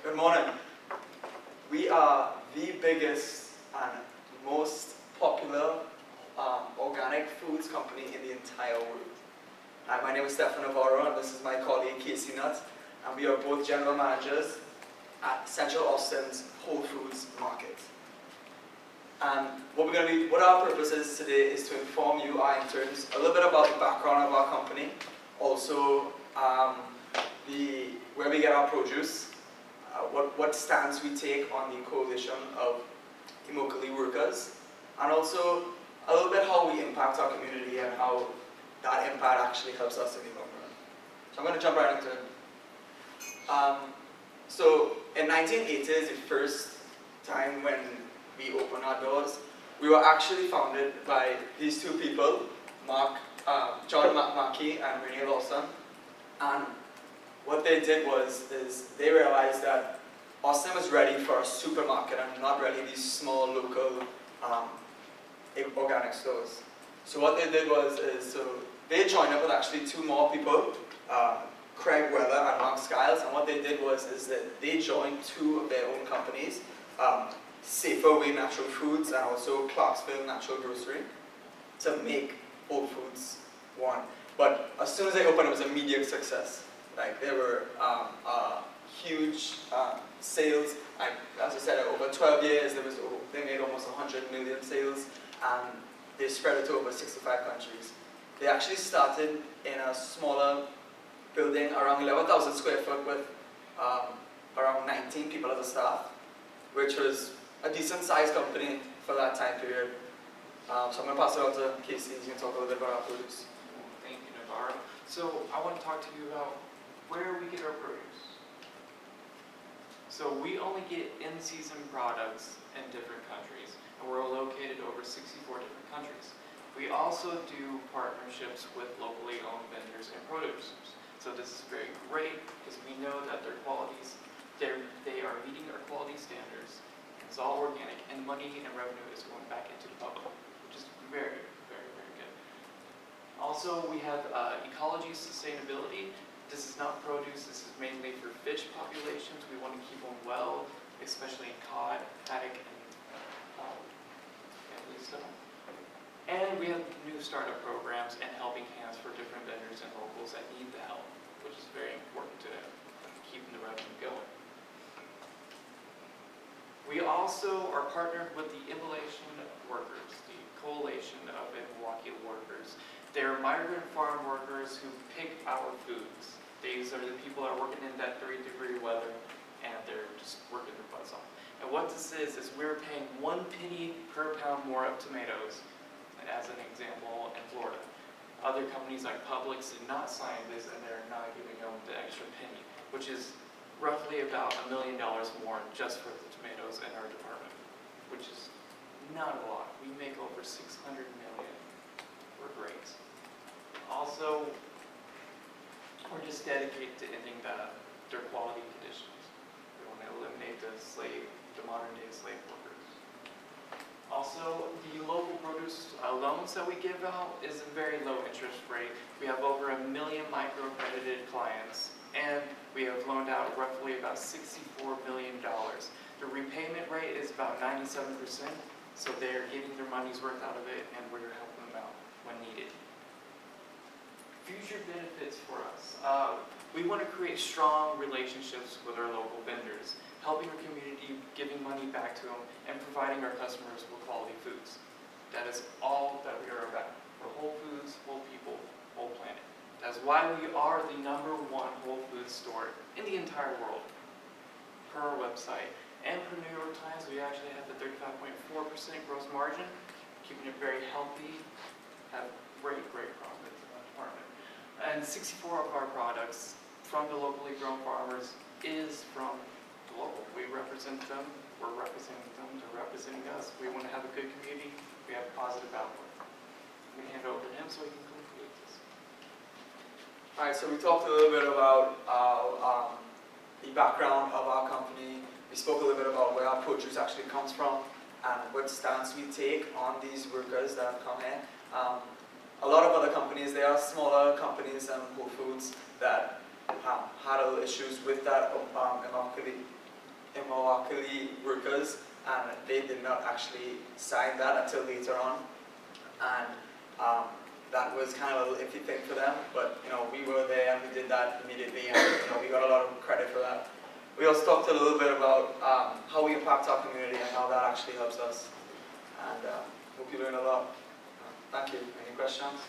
Good morning. We are the biggest and most popular organic foods company in the entire world. Hi, my name is Stefan and this is my colleague Casey Nutt, and we are both general managers at Central Austin's Whole Foods Market. And what our purpose is today is to inform you, our interns, a little bit about the background of our company, also where we get our produce, what stance we take on the coalition of locally workers, and also a little bit how we impact our community and how that impact actually helps us in the long run. So I'm going to jump right into it. So in 1980 is the first time when we opened our doors. We were actually founded by these two people, John Mackey and Renee Lawson, and what they did is they realized that Austin was ready for a supermarket and not really these small local organic stores. So what they did so they joined up with actually two more people, Craig Weller and Mark Skiles, and what they did is that they joined two of their own companies, Safeway Natural Foods and also Clarksville Natural Grocery, to make Whole Foods one. But as soon as they opened, it was an immediate success. Like, there were huge sales. As I said, over 12 years, they made almost 100 million sales, and they spread it to over 65 countries. They actually started in a smaller building, around 11,000 square foot, with around 19 people as a staff, which was a decent sized company for that time period. So I'm going to pass it on to Casey. He's going to talk a little bit about our produce. Thank you, Navarro. So I want to talk to you about where we get our produce. So we only get in-season products in different countries, and we're located over 64 different countries. We also do partnerships with locally owned vendors and producers. So this is very great because we know that their qualities, they are meeting our quality standards. It's all organic, and money and revenue is going back into the public, which is very, very, very good. Also, we have ecology sustainability. This is not produce. This is mainly for fish populations. We want to keep them well, especially in cod, haddock, and stuff. And we have new startup programs and helping hands for different vendors and locals that need the help, which is very important to keeping the revenue going. We also are partnered with the Immolation Workers, the Coalition of Milwaukee Workers. They're migrant farm workers who pick our foods. These are the people that are working in that 30-degree weather, and they're just working their butts off. And what this is we're paying 1 penny per pound more of tomatoes, as an example, in Florida. Other companies like Publix did not sign this, and they're not giving them the extra penny, which is roughly about $1 million more just for the tomatoes in our department, which is not a lot. We make over 600 million. We're great. Also, we're just dedicated to ending their quality conditions. We want to eliminate the modern day slave workers. Also, the local produce loans that we give out is a very low interest rate. We have over 1 million micro-accredited clients, and we have loaned out roughly about $64 million. The repayment rate is about 97%, so they're getting their money's worth out of it, and we're helping them out when needed. Future benefits for us. We want to create strong relationships with our local vendors, helping our community, giving money back to them, and providing our customers with quality foods. That is all that we are about. We're whole foods, whole people, whole planet. That's why we are the #1 Whole Foods store in the entire world, per our website. And per New York Times, we actually have the 35.4% gross margin, keeping it very healthy, have great, great profits in that department. And 64 of our products from the locally grown farmers is from the local. We represent them, we're representing them, they're representing us. We want to have a good community, we have a positive outlook. I'm going to hand it over to him so he can conclude this. Alright, so we talked a little bit about the background of our company. We spoke a little bit about where our produce actually comes from and what stance we take on these workers that have come in. A lot of other companies, they are smaller companies and Whole Foods that had issues with that Immokalee workers, and they did not actually sign that until later on, and that was kind of a little iffy thing for them, but we were there and we did that immediately, and we got a lot of credit for that. We also talked a little bit about how we impact our community and how that actually helps us, and hope you learned a lot. Thank you. Any questions?